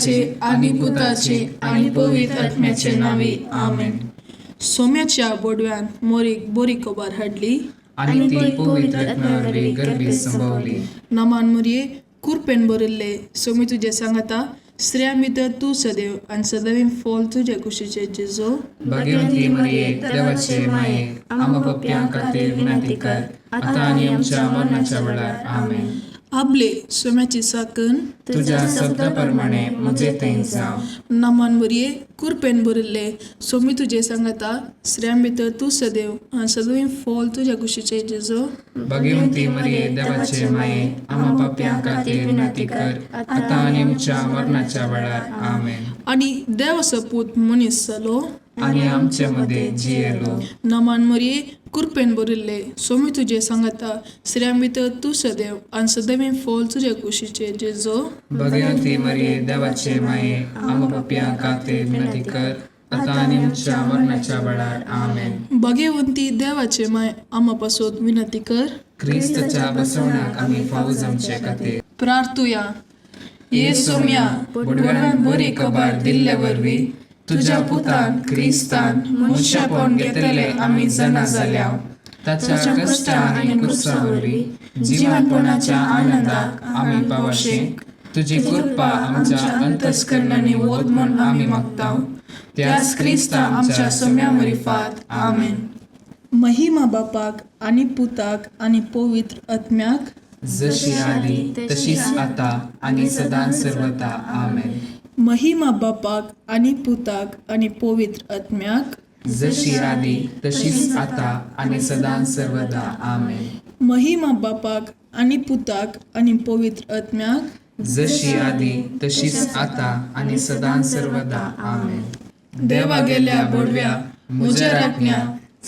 देवाचे आणि पुताचे आणि पवित्र आत्म्याचे नावे आमेन. सोम्याच्या बोडव्यान मोरीक बोरी कोबार हाडली आणि ती पवित्र आत्म्यावरवी गर्भीत संभवली. नमान मुरये कुरपेन बरिल्ले सोमी तुझे सांगता स्त्रियां भितर तू सदैव आणि सदैव फॉल तुझे कुशीचे जेजो. भाग्यवंती मरिये देवाचे माये आम्हा पप्प्यां खातीर विनंती कर आता आणि आमच्या मरणाच्या वेळार आमेन. आपले सोम्याची साकन तुझ्या शब्दाप्रमाणे म्हजे थंय जावं. नमान मुरये कुरपेन बरिल्ले सोमी तुझे सांगता स्त्रियां भितर तू सदैव आणि सदैव फॉल तुझे कुशीचे जेजो. भाग्यवंती मरिये देवाचे माये आम्हा पप्प्यां खातीर विनंती कर आता आणि आमच्या मरणाच्या वेळार आमेन. आणि देवाचो पूत मनीस जालो आणि आमच्या मध्ये जियेलो. नमान मरिये कुरपेन बरिल्ले सोमी तुझे सांगता स्त्रियां भितर तू सदैव आणि सदैव फॉल तुझे कुशीचे जेजो. भाग्यवंती मरिये देवाचे माये आम्हा पप्प्यां खातीर विनंती कर आता आणि आमच्या मरणाच्या वेळार आमेन. भाग्यवंती देवाचे माय आम्हा पासून विनंती कर. क्रिस्ताच्या बसवण्याक आम्ही फावो जमचे खातीर प्रार्थुया. ये सोम्या बोडव्यान बरी खबर दिल्ले वरवी तुझ्या पुतान क्रिस्तान मनशापण घेतले आम्ही जना जाल्या. ताच्या कष्टा आणि कुर्सा वरवी जिवनपणाच्या आनंदाक आम्ही पावशेक तुझी कृपा आमच्या अंतस्करणाने वोद म्हूण आम्ही मागताव. त्याच क्रिस्ता आमच्या सोम्या मरिफात आमेन. महिमा बापाक आणि पुताक आणि पवित्र आत्म्याक जशी आली तशीच आता आणि सदां सर्वदा आमेन. महिमा बापाक आणि पुताक आणि पवित्र आत्म्याक जशी आली तशीच आता आणि सदां सर्वदा आमेन. महिमा बापाक आणि पुताक आणि पवित्र आत्म्याक जशी आली तशीच आता आणि सदां सर्वदा आमेन. देवा गेल्या बोडव्या म्हज्या राखण्या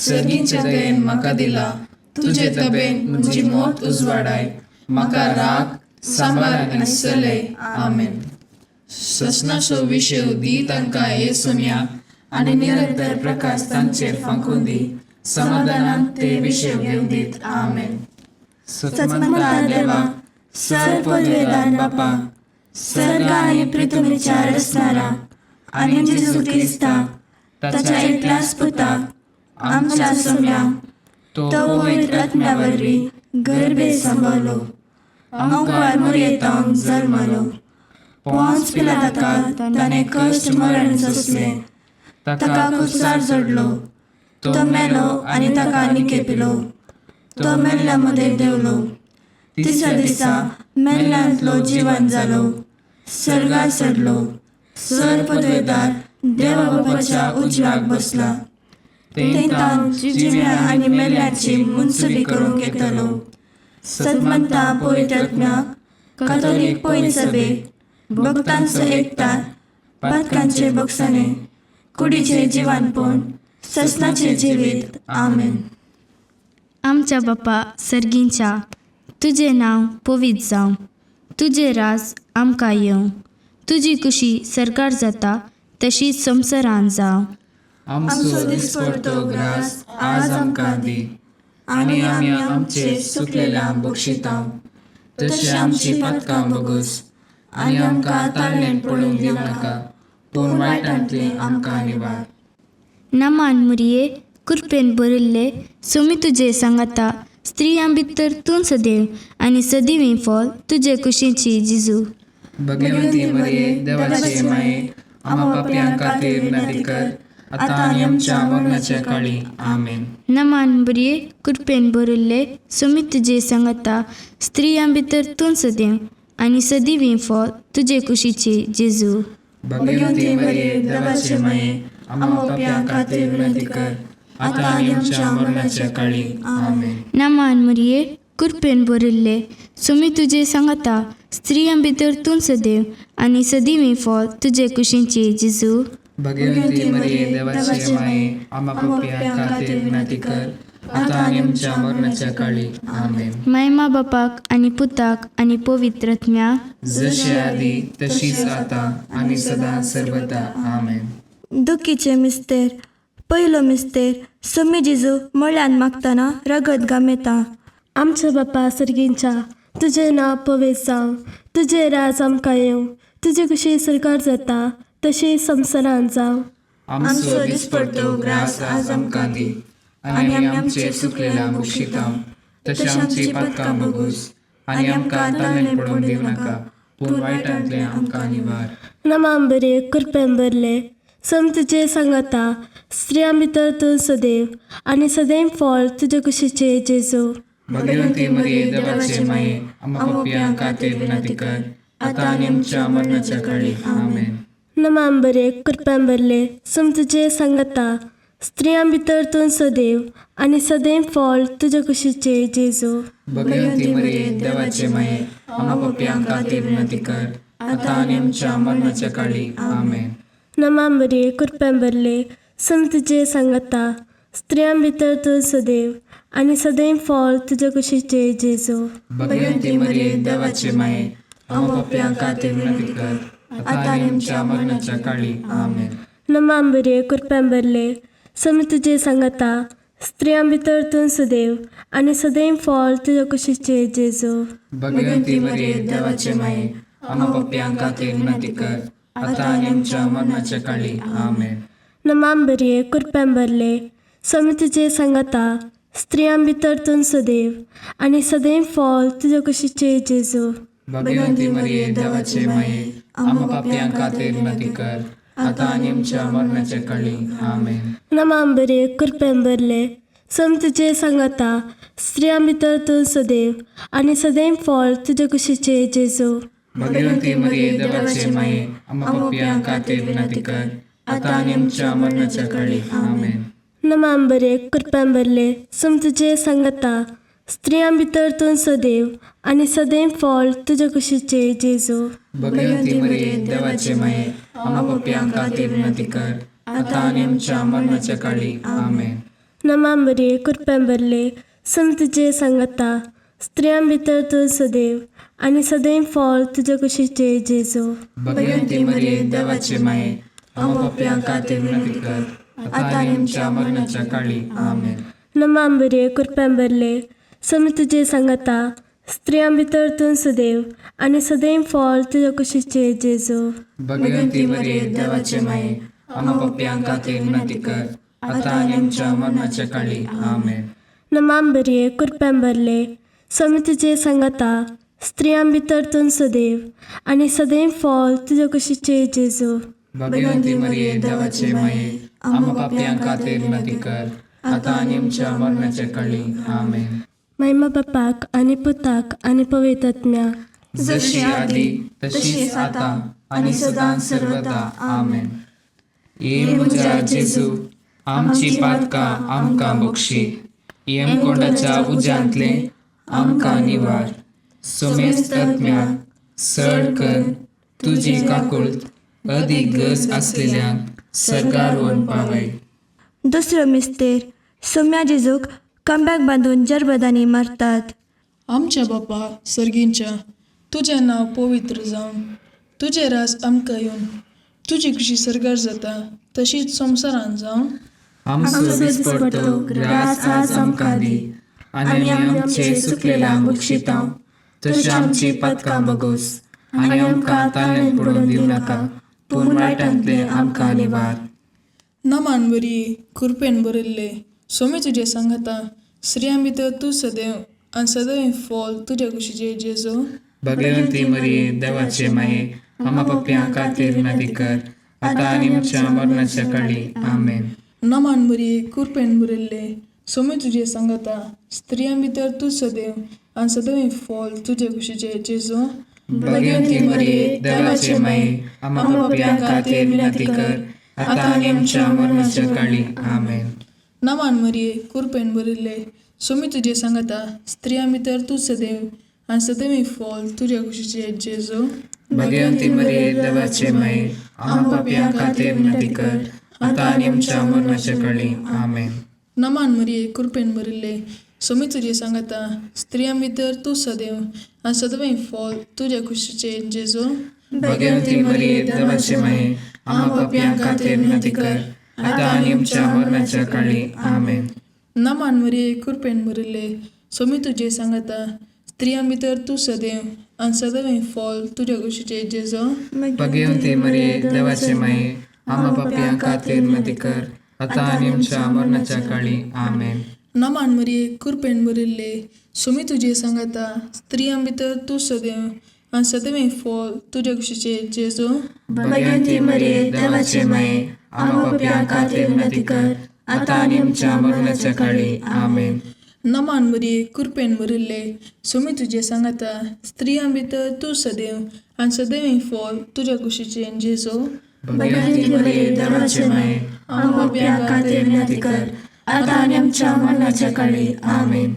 सर्गीच्या दयेन म्हाका दिला. तुझे तबेन म्हजी मोत उजवाडाय म्हाका राख सांबाळ आनी चलय आमेन. ससनाचो विशय दी तांकां ये सोम्या आनी निरंतर प्रकाश तांचेर फांकून दी. समाधानान ते विशय घेवन दीत आमेन. सत्मंता देवा सर पदवेदार बापा सर्ग आणि पृथ्वीच्या रचणारा आणि जेजू ख्रिस्ता ताच्या एकल्याच पुताक आमच्या सोम्या तो पवित्र आत्म्यावरवी गर्भे सांभाळलो. अंकुर मोरयेतांक जल्मलो. पोंच पिलाताका ताणें कश्ट मरण सोंसले. ताका कुसार जोडलो. तो मेलो आनी ताका निकेपिलो. तो मेल्ल्या मध्ये देवलो. तिसऱ्या दिसा मेल्ल्यांतलो जिवंत जालो. सर्गार चडलो. सर पदवेदार देवा बापाच्या उजव्याक बसला. तेंतान जिव्या आनी मेल्ल्यांची मुनसुबी करूंक येतलो. सदमंता पवित्र आत्म्याक कातोलीक पयली सभेक भक्तांचो एकठाण पातकांचे बक्षणे कुडीचे जिवानपण ससनाचे जिवीत आमेन. आमच्या बापा सर्गींच्या तुझे नाव पवित्र जावं. तुझे राज आमकां येवं. तुजी कुशी सरकार जाता तशीच संवसारांत जावं. आमचो दिसपडतो ग्रास आज आमकां दी आनी आमी आमचे सुकलेल्यांक बक्षितांव. तशी आमची पातकां बगूस आनी आमकां ताळणेन पडूंक दिवं नाका पूण वायटांतले आमकां निवार. नमान मुरये कुरपेन बरिल्ले सोमी तुझे सांगता स्त्रियां भितर तूं सदैव आनी सदिवीं फॉल तुजे कुशीची जिजू. भगवंती मरिये देवाचे माये आम्हा पापयां खातीर विनंती कर आता आणि आमच्या मरणाच्या काळी आमेन. नमान मुरये कुरपेन बरिल्ले सोमी तुझे सांगता स्त्रियां भितर तूं सदैव आनी सदिवीं फॉल तुजे कुशीची जेजू. भगवंती मरिये देवाचे माये आम्हा पापयां खातीर विनंती कर आता आणि आमच्या मरणाच्या काळी आमेन. नमान मुरये कुरपेन बरिल्ले सोमी तुझे सांगता स्त्रियां भितर तूं सदैव आनी सदिवीं फॉल तुजे कुशीची जेजू. भगवंती मरिये देवाचे माये आम्हा पापयां खातीर विनंती कर आता आणि आमच्या मरणाच्या काळी आमेन. महिमा बापाक आणि पुताक आणि पवित्र आत्म्याक जशी आदी तशीच आता आणि सदा सर्वदा आमेन. दुखीचे मिस्तेर. पयलो मिस्तेर सोमी जेजू मळ्यान मागतना रगत गामेता. आमच्या बापा सर्गींच्या तुझे नाव पवित्र जावं. तुझे राज आमकां येवं. तुजे कशी सरकार जाता तशी संवसारांत जावं. आमचो दिसपडटो ग्रास आज आमकां दी, आनी आमी आमचे सुकलेल्या बुक्षितांव. तशी आमची पातकां बोगूस, आनी आमकां ताळमेळ पडोवन दिवं नाका, पूण वायटांतले आमकां निवार. नमाम बरे कृपेन भरले समतुजे सांगाता स्त्रियां भितर तूं सदैव आनी सदैव फळ तुजे कुशीचे जेजू. भगवंती मरिये देवाचे माये, आमकां पापियांक खातीर विनंती कर, आतां आनी आमच्या मरणाच्या काळी. आमेन. नमाम बरे कृपेन भरले समतुजे सांगाता स्त्रियां भितर तूं सदैव आनी सदैव फळ तुजे कुशीचे जेजू. भगवंती मरिये देवाचे माये, आमकां पापियांक खातीर विनंती कर, आतां आनी आमच्या मरणाच्या काळी. आमेन. नमाम बरे कृपेन भरले समतुजे सांगाता स्त्रियां भितर तूं सदैव आनी सदैव फळ तुजे कुशीचे जेजू. भगवंती मरिये देवाचे माये, आमकां पापियांक खातीर विनंती कर, आतां आनी आमच्या मरणाच्या काळी. आमेन. नमाम बरे कृपेन भरले समतुजे सांगाता स्त्रियां भितर तूं सदैव आनी सदैव फळ तुजे कुशीचे जेजू. भगवंती मरिये देवाचे माये, आमकां पापियांक खातीर विनंती कर, आतां आनी आमच्या मरणाच्या काळी. आमेन. नमाम बरे कृपेन भरले समतुजे सांगाता स्त्रियां भितर तूं सदैव आनी सदैव फळ तुजे कुशीचे जेजू. भगवंती मरिये देवाचे माये, आमकां पापियांक खातीर विनंती कर, आतां आनी आमच्या मरणाच्या काळी. आमेन. नमाम बरे कृपेन भरले समतुजे सांगाता स्त्रियां भितर तूं सदैव आनी सदैव फळ तुजे कुशीचे जेजू. भगवंती मरिये देवाचे माये, आमकां पापियांक खातीर विनंती कर, आतां आनी आमच्या मरणाच्या काळी. आमेन. नमाम बरे कृपेन भरले समतुजे सांगाता स्त्रियां भितर तूं सदैव आनी सदैव फळ तुजे कुशीचे जेजू. भगवंती मरिये देवाचे माये, आमकां पापियांक खातीर विनंती कर, आतां आनी आमच्या मरणाच्या काळी. आमेन. नमाम बरे कृपेन भरले समतुजे सांगाता स्त्रियां भितर तूं सदैव आनी सदैव फळ तुजे कुशीचे जेजू. भगवंती मरिये देवाचे माये, आमकां पापियांक खातीर विनंती कर, आतां आनी आमच्या मरणाच्या काळी. आमेन. नमाम बरे कृपेन भरले समतुजे सांगाता स्त्रियां भितर तूं सदैव आनी सदैव फळ तुजे कुशीचे जेजू. भगवंती मरिये देवाचे माये, आमकां पापियांक खातीर विनंती कर, आतां आनी आमच्या मरणाच्या काळी. आमेन. नमाम बरे कृपेन भरले समतुजे सांगाता स्त्रियां भितर तूं सदैव आनी सदैव फळ तुजे कुशीचे जेजू. भगवंती मरिये देवाचे माये, आमकां पापियांक खातीर विनंती कर, आतां आनी आमच्या मरणाच्या काळी. आमेन. महिमा बापाक आनी पुताक आनी पवित्र आत्म्याक, जशी आदी तशीच आतां आनी सदां सर्वदा. आमेन. ये म्हज्या जेजू, आमची पातकां आमकां बक्षी, यमकोंडाच्या उज्यांतले आमकां निवार. सोमेस्त आत्म्याक सड कर तुजी काकुळट अदीक गरज आसलेल्यांक सरकार व्हरून पावय. दुसरो मिस्तेर सोम्या जेजूक खांब्याक बांदून जरबदानी मारतात. आमच्या बापा सर्गींच्या, तुजें नांव पवित्र जावन, तुजें रास आमकां येवन, तुजी कशी सरकार जाता तशीच संवसारांत जावन. आमचो दिसपडटो ग्रास आज आमकां दी, आनी आमी आमचे सुकलेल्यांक बक्षितांव. तशी आमची पातकां बोगूस, आनी आमकां ताळमेळ पडोवन दिवं नाका, पूण वायटांतले आमकां निवार. नमान बरी कृपेन बरयल्ले सोमी तुजे सांगाता स्त्रियां भितर तूं सदैव आनी सदैव फळ तुजे कुशीचे जेजू. भगवंती मरिये देवाचे माये, आमकां पापियांक खातीर विनंती कर, आतां आनी आमच्या मरणाच्या काळी. आमेन. नमान बरी कृपेन बरयल्ले सोमी तुजे सांगाता स्त्रियां भितर तूं सदैव आनी सदैव फळ तुजे कुशीचे जेजू. भगवंती मरिये देवाचे माये, आमकां पापियांक खातीर विनंती कर, आतां आनी आमच्या मरणाच्या काळी. आमेन. नमान मरिये कृपेन बरयल्ले सोमी तुजे सांगाता स्त्रियां भितर तूं सदैव आनी सदैव फळ तुजे कुशीचे जेजू. भगवंती मरिये देवाचे माये, आमकां पापियांक खातीर विनंती कर, आतां आनी आमच्या मरणाच्या काळी. आमेन. नमान मरिये कृपेन बरयल्ले सोमी तुजे सांगाता स्त्रियां भितर तूं सदैव आनी सदैव फळ तुजे कुशीचे जेजू. भगवंती मरिये देवाचे माये, आमकां पापियांक खातीर विनंती कर, आतां आनी आमच्या मरणाच्या काळी. आमेन. नमान मरिये कृपेन बरयल्ले सोमी तुजे सांगाता स्त्रियां भितर तूं सदैव आणि सदैव फॉल तुझ्या कुशीचे जेजो. भगवंती मरिये देवाचे माये, आम्हा पापयां खातीर विनंती कर, आता आणि आमच्या मरणाच्या काळी. आमेन. नमान मरिये कृपेन भरिल्ले, सुमी तुझे सांगता, स्त्रियां भितर तू सदैव आणि सदैव फॉल तुझ्या कुशीचे जेजो. भगवंती मरिये देवाचे माये, आम्हा पापयां खातीर विनंती कर, आता आणि आमच्या मरणाच्या काळी. आमेन. नमान मरिये कृपेन भरिल्ले, सुमी तुझे सांगता, स्त्रियां भितर तू सदैव आणि सदैव फॉल तुझ्या कुशीचे जेजो. भगवंती मरिये देवाचे माये, आम्हा पापयां खातीर विनंती कर, आता आणि आमच्या मरणाच्या काळी. आमेन.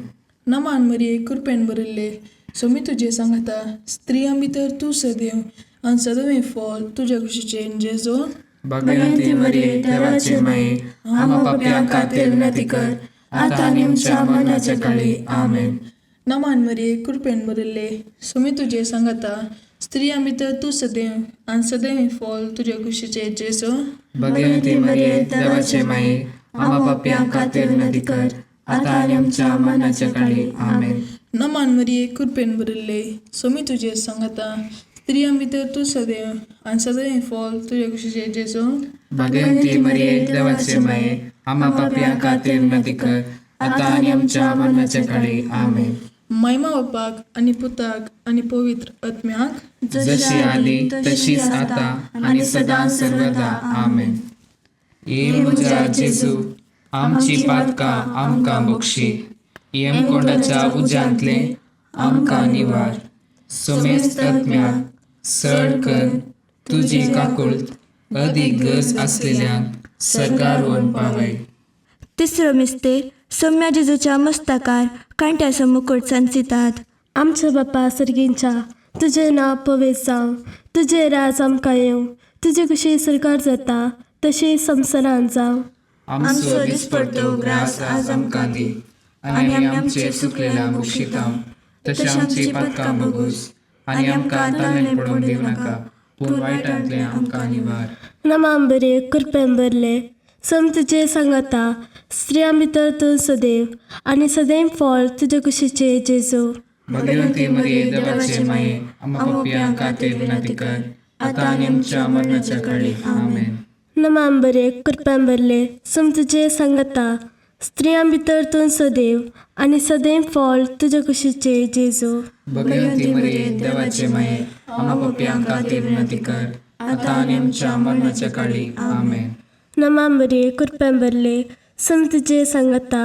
नमान मरिये कृपेन भरिल्ले, सुमी तुझे सांगता, स्त्रियां भितर तू सदैव आणि सदैव फॉल तुझ्या कुशीचे जेजो. भगवंती मरिये देवाचे माये, आम्हा पापयां खातीर विनंती कर, आता आणि आमच्या मरणाच्या काळी. आमेन. नमान मरिये कृपेन भरिल्ले, सुमी तुझे सांगता, स्त्रियां भितर तू सदैव आणि सदैव फॉल तुझ्या कुशीचे जेजो. भगवंती मरिये देवाचे माये, आम्हा पापयां खातीर विनंती कर, आता आणि आमच्या मरणाच्या काळी. आमेन. नमान मरिये कृपेन भरिल्ले, सुमी तुझे सांगता, स्त्रियां भितर तू सदैव आणि सदैव फॉल तुझ्या कुशीचे जेजो. भगवंती मरिये देवाचे माये, आम्हा पापयां खातीर विनंती कर, आता आणि आमच्या मरणाच्या काळी. आमेन. महिमा बापाक आणि पुताक आणि पवित्र आत्म्याक, जशी आली तशीच आता आणि सदा सर्वदा. आमेन. ये म्हज्या जेजू, आमची पातकां आमकां बक्षी, येमकोंडाच्या उज्यांतले आमकां निवार. सोमेस्त आत्म्याक सड कर तुजी काकुळट, अदीक गरज असलेल्यांक सरकार व्हरून पावय. तिसरो मिस्तेर, सौम्या जेजूच्या मस्तकार कांट्याचो मुकुट संचितात. आमच्या बापा सर्गींच्या, तुझे नाव पवित्र जावं, तुझे राज आमकां येवं, तुझे कशी सरकार जाता तशी संवसारांत जावं. आमचो दिसपडटो ग्रास आज आमकां दी, आनी आमी आमचे चुकलेल्या बक्षितांव, तशें आमची पातकां बगूस, आनी आमकां ताणेन पडोवंक दिवं नाका, पूण वायटांतले आमकां निवार. नमांबरे कृपेन भरले, सम तुजे सांगता, स्त्रियां भितर तूं सदैव आनी सदैव फॉल तुजे कुशीचे जेजू. भगवंती मरिये देवाचे माये, आम्हा पापयां खातीर विनंती कर, आता आनी आमच्या मरणाच्या काळी. आमेन. नमांबरे कृपेन भरले, सम तुजे सांगता, स्त्रियां भितर तूं सदैव आनी सदैव फॉल तुजे कुशीचे जेजू. भगवंती मरिये देवाचे माये, आम्हा पापयां खातीर विनंती कर, आता आनी आमच्या मरणाच्या काळी. आमेन. नमांबरे कृपेन भरले, सम तुजे सांगता,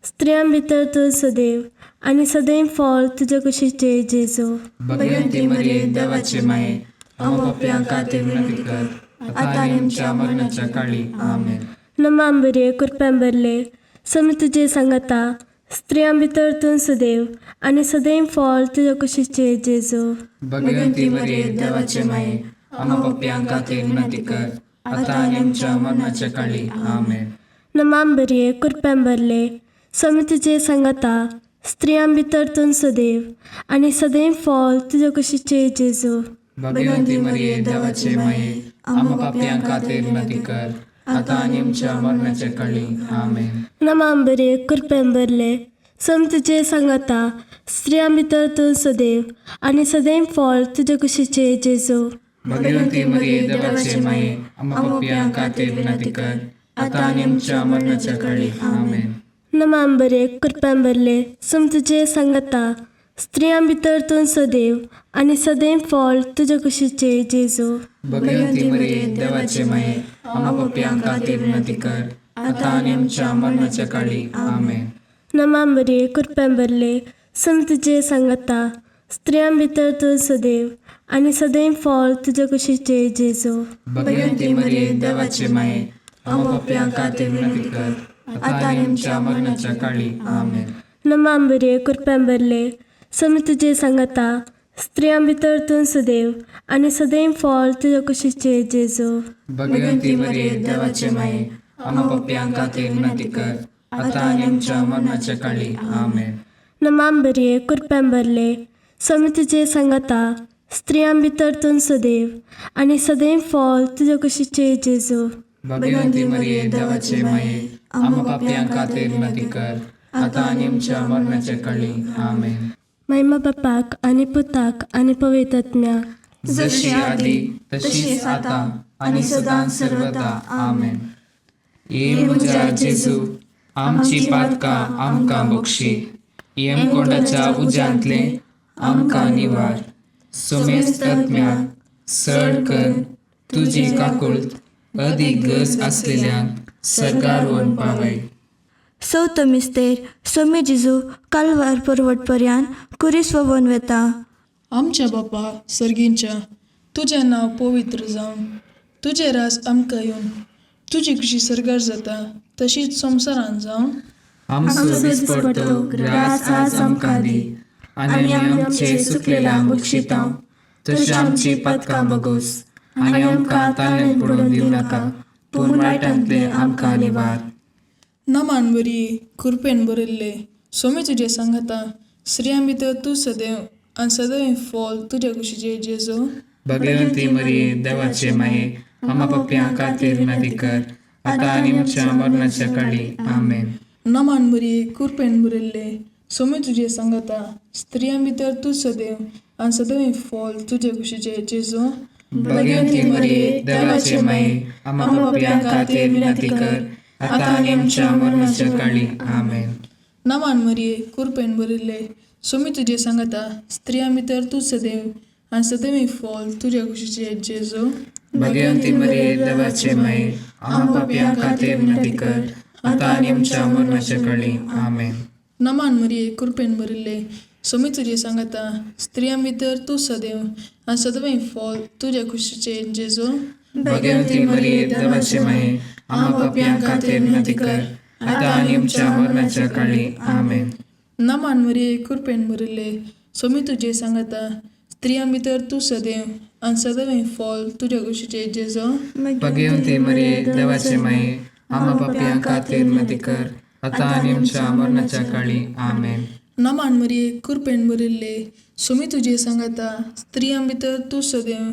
स्त्रियां भितर तूं सदैव आनी सदैव फॉल तुजे कुशीचे जेजू. भगवंती मरिये देवाचे माये, आम्हा पापयां खातीर विनंती कर, आता आनी आमच्या मरणाच्या काळी. आमेन. नमांबरे कृपेन भरले, सम तुजे सांगता, स्त्रियां भितर तूं सदैव आनी सदैव फॉल तुजे कुशीचे जेजू. भगवंती मरिये देवाचे माये, आम्हा पापयां खातीर विनंती कर, आता आनी आमच्या मरणाच्या काळी. आमेन. नमांबरे कृपेन भरले, सम तुजे सांगता, स्त्रियां भितर तूं सदैव आनी सदैव फॉल तुजे कुशीचे जेजू. भगवंती मरिये देवाचे माये, आम्हा पापयां खातीर विनंती कर, आता आनी आमच्या मरणाच्या काळी. आमेन. नमांबरे कृपेन भरले, सम तुजे सांगता, स्त्रियां भितर तूं सदैव आनी सदैव फॉल तुजे कुशीचे जेजू. भगवंती मरिये देवाचे माये, आम्हा पापयां खातीर विनंती कर, आता आनी आमच्या मरणाच्या काळी. आमेन. नमांबरे कृपेन भरले, सम तुजे सांगता, स्त्रियां भितर तूं सदैव आनी सदैव फॉल तुजे कुशीचे जेजू. भगवंती मरिये देवाचे माये, आम्हा पापयां खातीर विनंती कर, आता आनी आमच्या मरणाच्या काळी. आमेन. नमांबरे कृपेन भरले, सम तुजे सांगता, स्त्रियां भितर तूं सदैव आनी सदैव फॉल तुजे कुशीचे जेजू. भगवंती मरिये देवाचे माये, आम्हा पापयां खातीर विनंती कर, आता आनी आमच्या मरणाच्या काळी. आमेन. नमांबरे कृपेन भरले, सम तुजे सांगता, स्त्रियां भितर तूं सदैव आनी सदैव फॉल तुजे कुशीचे जेजू. भगवंती मरिये देवाचे माये, आम्हा पापयां खातीर विनंती कर, आता आनी आमच्या मरणाच्या काळी. आमेन. नमांबरे कृपेन भरले, सम तुजे सांगता, स्त्रियां भितर तूं सदैव आनी सदैव फॉल तुजे कुशीचे जेजू. भगवंती मरिये देवाचे माये, आम्हा पापयां खातीर विनंती कर, आता आनी आमच्या मरणाच्या काळी. आमेन. महिमा बापाक आनी पुताक आनी पवित्र आत्म्याक जशी आदी तशीच आता आणि सदां सर्वदा आमेन. ये म्हज्या जेजू आमची पातकां आमकां बक्षी, येमकोंडाच्या उज्यांतले आमकां निवार. सोमेस्त आत्म्याक सड कर तुजी काकुळट अदीक गरज आसलेल्यांक सरकार व्हरून पावय. चवथो मिस्तेर सोमी जेजू कालवार परवटपर्यंत कुरीस वोवन वेता. आमच्या बापा सर्गींच्या तुजें नांव पवित्र जावन तुजें रास आमकां येवन तुजी कशी सरकार जाता तशीच संवसारांत जावन आमचो दिसपडटो ग्रास आज आमकां दी, आनी आमी आमचे सुकलेल्यांक बक्षितांव. तशी आमची पातकां बगोस, आनी आमकां ताळ्यान पडून दिवं नाका, पूण वायटांतले आमकां निवार. नमान बरी कृपेन बरयल्ले सोमी तुजे सांगाता, स्त्रियां भितर तूं सदैव आनी सदैव फॉल तुज्या कुशीचे जेजू. भगवंती मरिये देवाचे माये, आमा पप्प्यां खातीर विनंती कर, आतां आनी आमच्या मरणाच्या काळी आमेन. नमान बरी कृपेन बरयल्ले सोमी तुजे सांगाता, स्त्रियां भितर तूं सदैव आनी सदैव फॉल तुज्या कुशीचे जेजू. भगवंती मरिये देवाचे माये, आमा पप्प्यां खातीर विनंती कर, आतां आनी आमच्या मरणाच्या काळी आमेन. नमान मरिये कृपेन बरयल्ले सोमी तुजे सांगाता, स्त्रियां भितर तूं सदैव आनी सदैव फॉल तुज्या कुशीचे जेजू. भगवंती मरिये देवाचे माये, आमा पप्प्यां खातीर विनंती कर, आतां आनी आमच्या मरणाच्या काळी आमेन. नमान मरिये कृपेन बरयल्ले सोमी तुजे सांगाता, स्त्रियां भितर तूं सदैव आनी सदैव फॉल तुज्या कुशीचे जेजू. भगवंती मरिये देवाचे माये, आमा पप्प्यां खातीर विनंती कर, आतां आनी आमच्या मरणाच्या काळी आमेन. नमान मरिये कृपेन बरयल्ले सोमी तुजे सांगाता, स्त्रियां भितर तूं सदैव आनी सदैव फॉल तुज्या कुशीचे जेजू. भगवंती मरिये देवाचे माये, आमा पप्प्यां खातीर विनंती कर, आतां आनी आमच्या मरणाच्या काळी आमेन. नमान मरिये कृपेन बरयल्ले सोमी तुजे सांगाता, स्त्रियां भितर तूं सदैव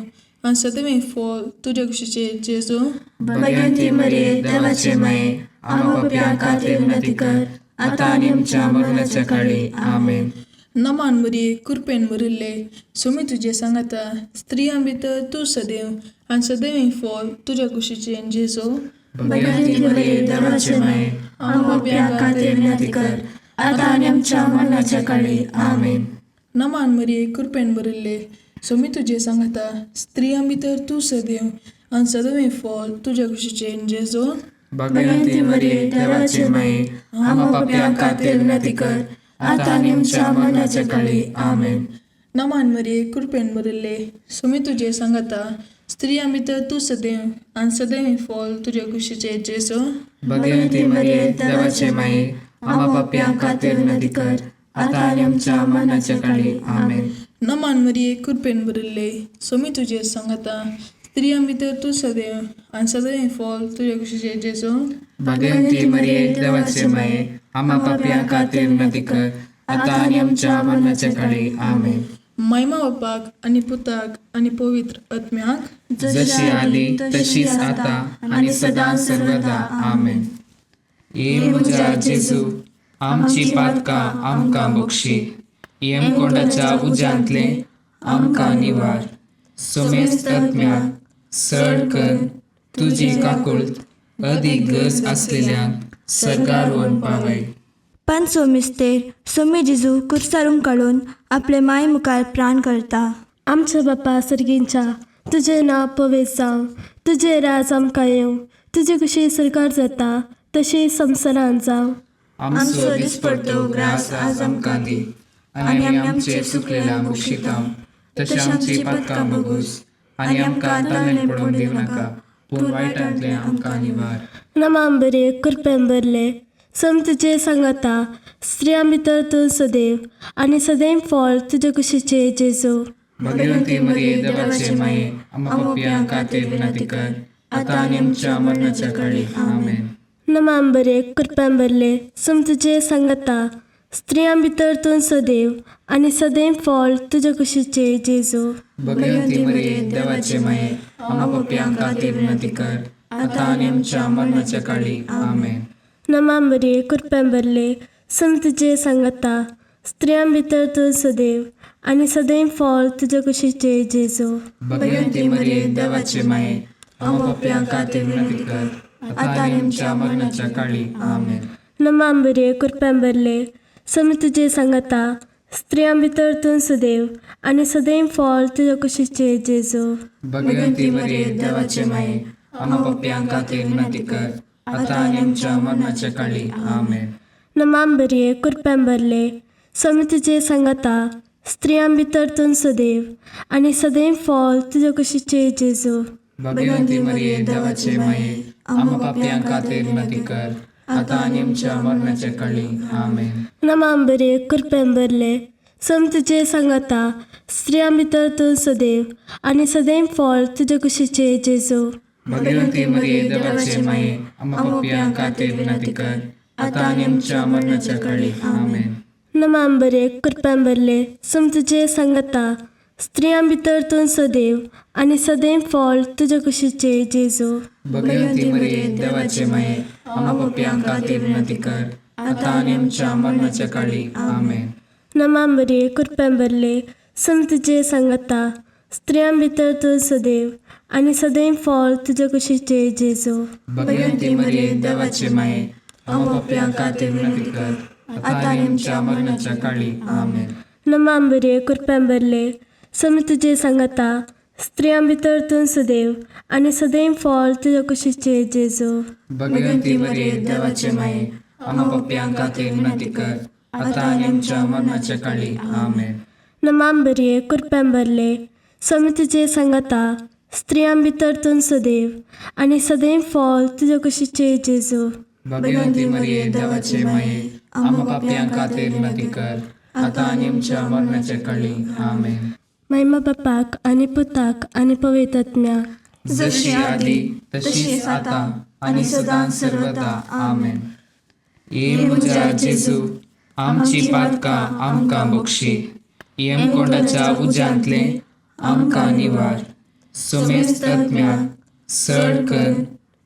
आनी सदैव फॉल तुज्या कुशीचे जेजू. भगवंती मरिये देवाचे माये, आमा पप्प्यां खातीर विनंती कर, आतां आनी आमच्या मरणाच्या काळी आमेन. नमान मरिये कृपेन बरयल्ले सोमी तुजे सांगाता, स्त्रियां भितर तूं सदैव आनी सदैव फॉल तुज्या कुशीचे जेजू. भगवंती मरिये देवाचे माये, आमा पप्प्यां खातीर विनंती कर, आतां आनी आमच्या मरणाच्या काळी आमेन. नमान मरिये कृपेन बरयल्ले सोमी तुजे सांगाता, स्त्रियां भितर तूं सदैव आनी सदैव फॉल तुज्या कुशीचे जेजू. भगवंती मरिये देवाचे माये, आमा पप्प्यां खातीर विनंती कर, आतां आनी आमच्या मरणाच्या काळी आमेन. नमान मरिये कृपेन बरयल्ले सोमी तुजे सांगाता, स्त्रियां भितर तूं सदैव आनी सदैव फॉल तुज्या कुशीचे जेजू. भगवंती मरिये देवाचे माये, आमा पप्प्यां खातीर विनंती कर, आतां आनी आमच्या मरणाच्या काळी आमेन. नमान मरिये कृपेन बरयल्ले सोमी तुजे सांगाता, स्त्रियां भितर तूं सदैव आनी सदैव फॉल तुज्या कुशीचे जेजू. भगवंती मरिये देवाचे माये, आमा पप्प्यां खातीर विनंती कर, आतां आनी आमच्या मरणाच्या काळी आमेन. महिमा बापाक आनी पुताक आनी पवित्र आत्म्याक जशी आदी तशीच आता आणि सदां सर्वदा आमेन. ये म्हज्या जेजू आमची पातकां आमकां बक्षी, येमकोंडाच्या उज्यांतले आमकां निवार. सोमेस्त आत्म्याक सड कर तुजी काकुळट अदीक गरज आसलेल्यांक सरकार व्हरून पावय. पांचवो मिस्तेर सोमी जेजू कुर्सारून काडून आपले माय मुखार प्राण करता. आमच्या बापा सर्गींच्या तुजें नांव पवित्र जावं, तुजें राज आमकां येवं, तुजी कशी सरकार जाता तशी संवसारांत जावं. आमचो दिसपडटो ग्रास आज आमकां दी, आनी आमी आमचे सुकलेल्यांक बक्षितांव. तशी आमची पातकां बगूस, आनी आमकां ताळ्यान पडून दिवं नाका, पूण वायटांतले आमकां निवार. नमान बरे कृपेन बरले सोमी तुजे सांगाता, स्त्रियां भितर तूं सदैव आनी सदैव फॉल तुज्या कुशीचे जेजू. भगवंती मरिये देवाचे माये, आमा पप्प्यां खातीर विनंती कर, आतां आनी आमच्या मरणाच्या काळी आमेन. नमान बरे कृपेन बरले सोमी तुजे सांगाता, स्त्रियां भितर तूं सदैव आनी सदैव फॉल तुज्या कुशीचे जेजू. भगवंती मरिये देवाचे माये, आमा पप्प्यां खातीर विनंती कर, आतां आनी आमच्या मरणाच्या काळी आमेन. नमान बरे कृपेन बरले सोमी तुजे सांगाता, स्त्रियां भितर तूं सदैव आनी सदैव फळ तुज्या कुशीचे जेजू. भगवंती मरिये देवाचे माये आमकां पाप्यांक खातीर विनंती कर आता आनी आमच्या मरणाच्या काळी आमेन. नमांबरे कृपेंबरले समी तुजे सांगता स्त्रियां भितर तूं सदैव आनी सदैव फळ तुज्या कुशीचे जेजू. भगवंती मरिये देवाचे माये आमकां पाप्यांक खातीर विनंती कर आता आनी आमच्या मरणाच्या काळी आमेन. नमांबरे कृपेंबरले समी तुजे सांगता स्त्रियां भितर तूं सदैव आनी सदैव फळ तुज्या कुशीचे जेजू. भगवंती मरिये देवाचे माये आमकां पाप्यांक खातीर विनंती कर आता आनी आमच्या मरणाच्या काळी आमेन. नमांबरे कृपेंबरले समी तुजे सांगता स्त्रियां भितर तूं सदैव आनी सदैव फळ तुज्या कुशीचे जेजू. भगवंती मरिये देवाचे माये आमकां पाप्यांक खातीर विनंती कर आता आनी आमच्या मरणाच्या काळी आमेन. नमांबरे कृपेंबरले समी तुजे सांगता स्त्रियां भितर तूं सदैव आनी सदैव फळ तुज्या कुशीचे जेजू. भगवंती मरिये देवाचे माये आमकां पाप्यांक खातीर विनंती कर आता आनी आमच्या मरणाच्या काळी आमेन. नमांबरे कृपेंबरले समी तुजे सांगता स्त्रियां भितर तूं सदैव आनी सदैव फळ तुज्या कुशीचे जेजू. भगवंती मरिये देवाचे माये आमकां पाप्यांक खातीर विनंती कर आता आनी आमच्या मरणाच्या काळी आमेन. नमांबरे कृपेंबरले समी तुजे सांगता स्त्रियां भितर तूं सदैव आनी सदैव फळ तुज्या कुशीचे जेजू. भगवंती मरिये देवाचे माये आमकां पाप्यांक खातीर विनंती कर आता आनी आमच्या मरणाच्या काळी आमेन. नमांबरे कृपेंबरले समी तुजे सांगता स्त्रियां भितर तूं सदैव आनी सदैव फळ तुज्या कुशीचे जेजू. भगवंती मरिये देवाचे माये आमकां पाप्यांक खातीर विनंती कर आता आनी आमच्या मरणाच्या काळी आमेन. महिमा बापाक आनी पुताक आनी पवित्र आत्म्याक जशी आदी तशीच आता आनी सदां सर्वदा आमेन. ये म्हज्या जेजू आमची पातकां आमकां बक्षी येमकोंडाच्या उज्यांतले आमकां निवार. सोमेस्त आत्म्याक सड कर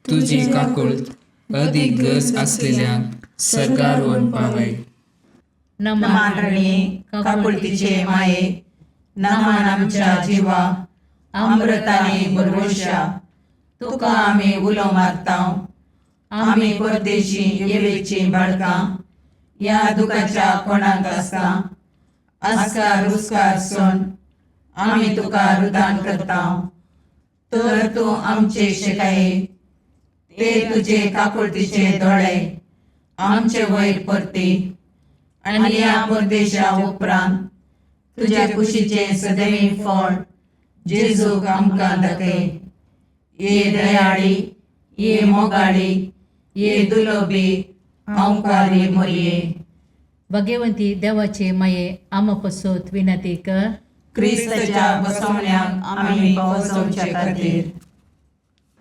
तुजी काकुळट अदीक गरज आसलेल्यांक सरकार व्हरून पावय. नमानणे काकुळतीचे माये नमान आमच्या जिवा अमृताने भरवशा तुका आमी उलो मारताव. आमी परदेशी येवेची बाळकां या दुखाच्या कोणाक आसता आस्कार रुस्कार सोन आमी तुका रुदान करताव. तर तूं आमचे शेकाये ते तुजे काकुळतीचे दोळे आमचे वयर परती आनी या परदेशा उपरांत तुज्या कुशीचे सदैवी फळ जेजूक आमकां दाखय. ये दयाळी ये मोगाळी ये दुलोबी आमकां मोरये. भगवंती देवाचे माये आम पसोत विनंती कर क्रिस्ताच्या बसवण्याक आमी पावसोवचे खातीर.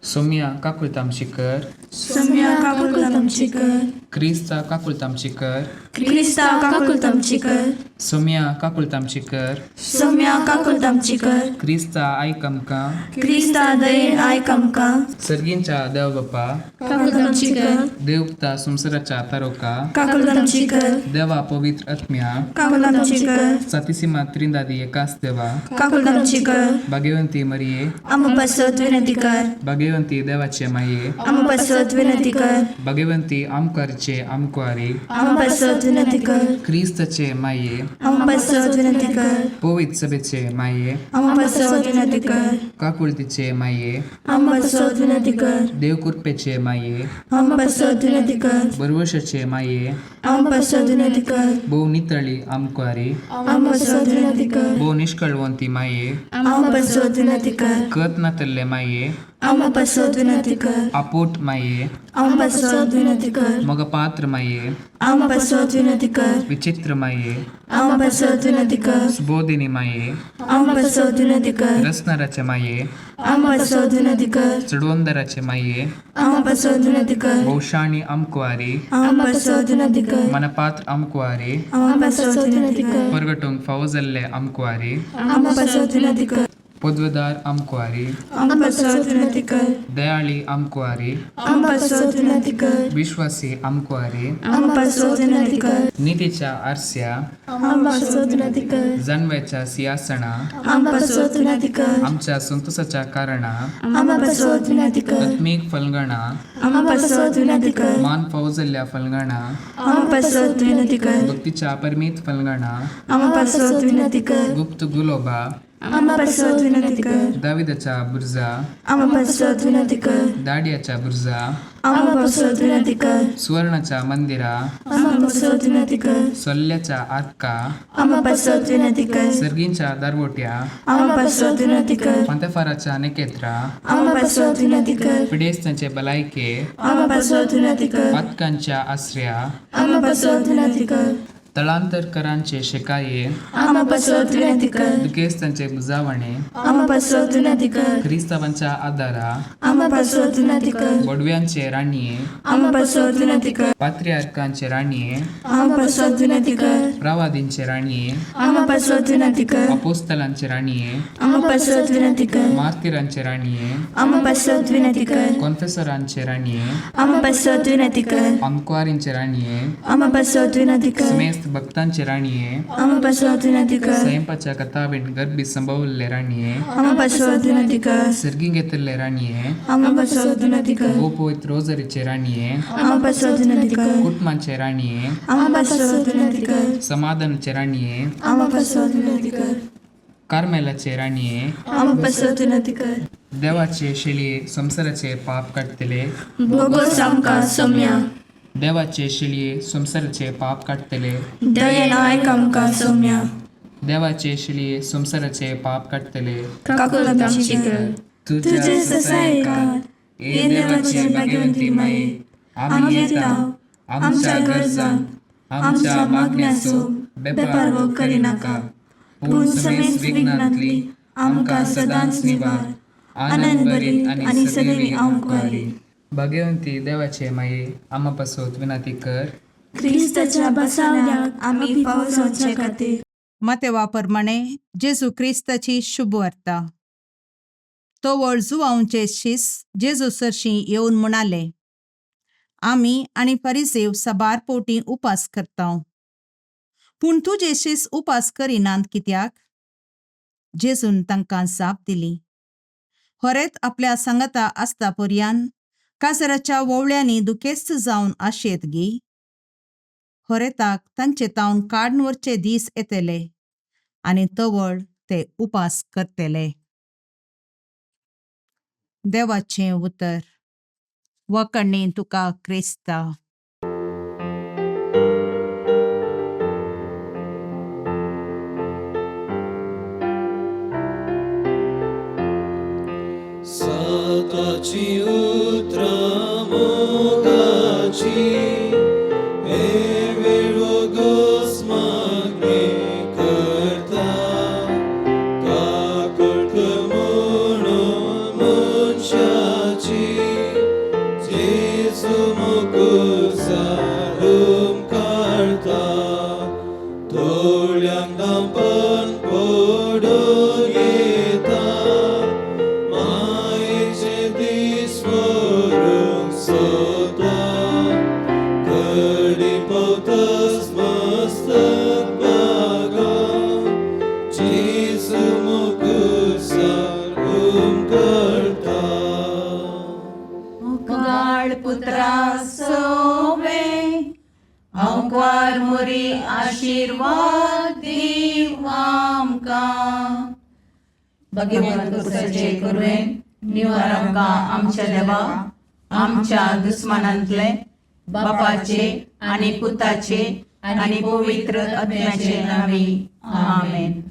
सोम्या काकुळतामची कर सम्या काकुळतामची कर. क्रिस्ता काकुळतामची कर क्रिस्ता काकुळतामची कर. सोम्या काकुळतामची कर सम्या काकुळतामची कर. क्रिस्ता आयक आमकां. क्रिस्ता दयेन आयक आमकां. सर्गींच्या देव बापा काकुळतामची कर. देव पुता संवसाराच्या तारोका काकुळतामची कर. देवा पवित्र आत्म्या काकुळतामची कर. सातिसिमा त्रिंदादी एकाच देवा काकुळतामची कर. भाग्यवंती मरिये आम पसत विनंती कर. भाग्यवंती देवाचे माये आम पसत विनंती कर. भाग्यवंती आमकारचे आमकुआरी आम पसत विनंती कर. क्रिस्तचे माये आम पसत विनंती कर. पवित्र सभेचे माये आम पसत विनंती कर. काकुळतीचे माये आम पसत विनंती कर. देवकृपेचे माये आम पसत विनंती कर. बरवशाचे माये आम पसत विनंती कर. भोव नितळी आमकुआरी आम पसत विनंती कर. भोव निष्कळवंती माये आम पसत विनंती कर. कत नातल्ले माये आम पसत विनंती कर. आपोट माये आम पसत विनंती कर. मग पात्र माये आम पसत विनंती कर. विचित्र माये आम पसत विनंती कर. सुबोधिनी माये आम पसत विनंती कर. रसनाराचे माये आम पसत विनंती कर. चडवंदराचे माये आम पसत विनंती कर. भौशाणी आमकुआरी आम पसत विनंती कर. मनपात्र आमकुआरी आम पसत विनंती कर. परगटूंक फावो जाल्ले आमकुआरी आम पसत विनंती कर. पदवेदार आमकुआरी आम पासत विनंती कर दयाळी आमकुआरी आम पासत विनंती कर विश्वासी आमकुआरी आम पासत विनंती कर नीतीच्या आरस्या आम पासत विनंती कर जाणव्याच्या सिंहासना आम पासत विनंती कर आमच्या संतोषाच्या कारणा आम पासत विनंती कर आत्मिक फलगणा आम पासत विनंती कर मान फौजल्या फलगणा आम पासत विनंती कर भक्तीच्या परमित फलगणा आम पासत विनंती कर गुप्त गुलोबा आम पासत विनंती कर दाविदाच्या बुर्जा आम पासत विनंती कर दाडियाच्या बुर्जा आम पासत विनंती कर सुवर्णाच्या मंदिरा आम पासत विनंती कर सोल्ल्याच्या आतका आम पासत विनंती कर सर्गींच्या दारवोट्या आम पासत विनंती कर पंतफाराच्या नेकेत्रा आम पासत विनंती कर पिडेस्तांचे बलायके आम पासत विनंती कर पातकांच्या आश्रया आम पासत विनंती कर तळांतरकरांचे शिकाये आम पासत विनंती कर दुखेस्तांचे बुजावणे आम पासत विनंती कर क्रिस्तावांच्या आदारा आम पासत विनंती कर बडव्यांचे राणीये आम पासत विनंती कर पात्रियार्कांचे राणीये आम पासत विनंती कर प्रवादींचे राणीये आम पासत विनंती कर अपोस्तलांचे राणीये आम पासत विनंती कर मार्तिरांचे राणीये आम पासत विनंती कर कॉन्फेसरांचे राणीये आम पासत विनंती कर आमकुआरींचे राणीये आम पासत विनंती कर समेस्त भक्तांचे राणीये आम पासत विनंती कर स्वयंपाच्या कथावीण गर्भी संभवले राणीये आम पासत विनंती कर सर्गी घेतले राणीये आम पासत विनंती कर गोपोइत रोजरीचे राणीये आम पासत विनंती कर कुटुंबांचे राणीये आम पासत विनंती कर समाधानाचे राणीये आम पासत विनंती कर कार्मेलाचे राणीये आम पासत विनंती कर देवाचे शिलिये संसाराचे पाप काढतले भोगोस आमकां सौम्या देवाचे शिलिये संसाराचे पाप काढतले दयेन आयक आमकां सौम्या देवाचे शिलिये संसाराचे पाप काढतले काकूल आमची कर तुझे ससायकार हे देवाचे भाग्यवंती माये आम्ही येता आमच्या गरजां आमच्या मागण्याचो बेपार हो करिनाका पूण समेस्त विघ्नांतली आमकां सदांच निवार आनंद भरीत आनी सदैवी आमकुआरी भाग्यवंती देवाचे माये आम्हा पासत विनंती कर क्रिस्ताच्या बसावण्याक आमी पावसाचे खातीर मते वाप्रमाणे जेजू क्रिस्ताची शुभ वार्ता तो वळजुवांचे शिस जेजू सरशी येवन म्हणाले आमी आनी फरिसेव सबार पोटी उपास करता पूण तुजे शिस उपास करिनात कित्याक जेजून तांकां जाप दिली खरेंत आपल्या सांगाता आसता पर्यान काजराच्या वोवळ्यांनी दुखेस्त जावन आशेत गी खरेताक तांचे तावन काडून वरचे दीस येतले आनी तवळ ते उपास करतले देवाचें उतर वकडणी तुका Crysta Sataci ultramogaci Everogos magni karta Kakul kemono munchaci Jesu mukusarum karta Tolyang dampan podong yeta आमकां मोरी आशीर्वाद दीव आमकां भगवंत कुसाचे करुवेन निवार आमकां आमच्या देवा आमच्या दुस्मनांतले बापाचे आनी पुताचे आनी पवित्र आत्म्याचे नावी आमेन.